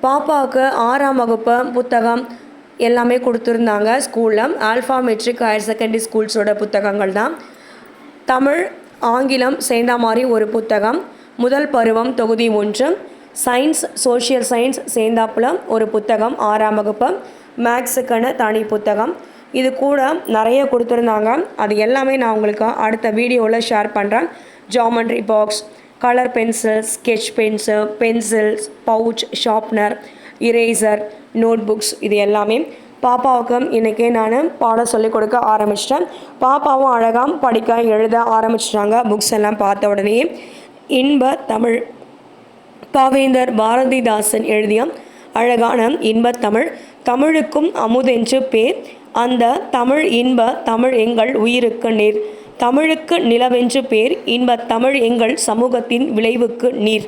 பாப்பாவுக்கு 6ஆம் வகுப்பு புத்தகம் எல்லாமே கொடுத்துருந்தாங்க ஸ்கூலில். ஆல்ஃபா மெட்ரிக் ஹையர் செகண்டரி ஸ்கூல்ஸோட புத்தகங்கள் தான். தமிழ் ஆங்கிலம் சேர்ந்த மாதிரி ஒரு புத்தகம், முதல் பருவம் தொகுதி 1, சயின்ஸ் சோஷியல் சயின்ஸ் சேர்ந்தாப்புல ஒரு புத்தகம் 6ஆம் வகுப்பு, மேக்ஸுக்கான தனி புத்தகம், இது கூட நிறைய கொடுத்துருந்தாங்க. அது எல்லாமே நான் உங்களுக்கு அடுத்த வீடியோவில் ஷேர் பண்ணுறேன். Geometry box, colour pencils, sketch pencils, pouch, sharpener, eraser, notebooks, இது எல்லாமே பாப்பாவுக்கு இன்றைக்கே நான் பாடம் சொல்லிக் கொடுக்க ஆரம்பிச்சிட்டேன். பாப்பாவும் அழகாக படிக்க எழுத ஆரம்பிச்சிட்டாங்க. புக்ஸ் எல்லாம் பார்த்த உடனே இன்ப தமிழ், பாவேந்தர் பாரதிதாசன் எழுதிய அழகான இன்பத்தமிழ், தமிழுக்கும் அமுதென்று பேர், அந்த தமிழ் இன்ப தமிழ் எங்கள் உயிருக்கு நீர், தமிழுக்கு நிலவென்று பேர், இன்பத் தமிழ் எங்கள் சமூகத்தின் விளைவுக்கு நீர்,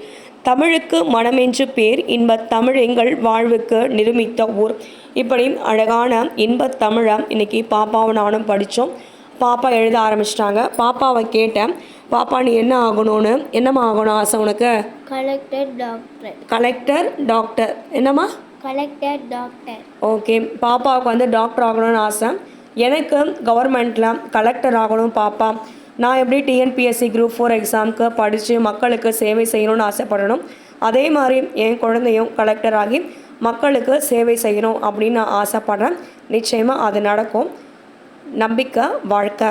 தமிழுக்கு மனமென்று பேர், இன்பத் தமிழ் எங்கள் வாழ்வுக்கு நிருமித்த ஊர். இப்படி அழகான இன்பத் தமிழை இன்றைக்கி பாப்பாவும் நானும் படித்தோம். பாப்பா எழுத ஆரம்பிச்சிட்டாங்க. பாப்பாவை கேட்டேன், பாப்பா நீ என்ன ஆகணும்னு? என்னம்மா ஆகணும் ஆசை உனக்கு? Collector doctor. Collector doctor. என்னம்மா? Collector doctor. ஓகே, பாப்பாவுக்கு டாக்டர் ஆகணும்னு ஆசை. எனக்கு கவர்மெண்ட்டில் கலெக்டர் ஆகணும் பாப்பா. நான் எப்படி டிஎன்பிஎஸ்சி குரூப் 4 எக்ஸாமுக்கு படித்து மக்களுக்கு சேவை செய்யணும்னு ஆசைப்படணும், அதே மாதிரி என் குழந்தையும் கலெக்டர் ஆகி மக்களுக்கு சேவை செய்யணும் அப்படின்னு நான் ஆசைப்பட்றேன். நிச்சயமாக அது நடக்கும். நம்பிக்கை வாழ்க்கை.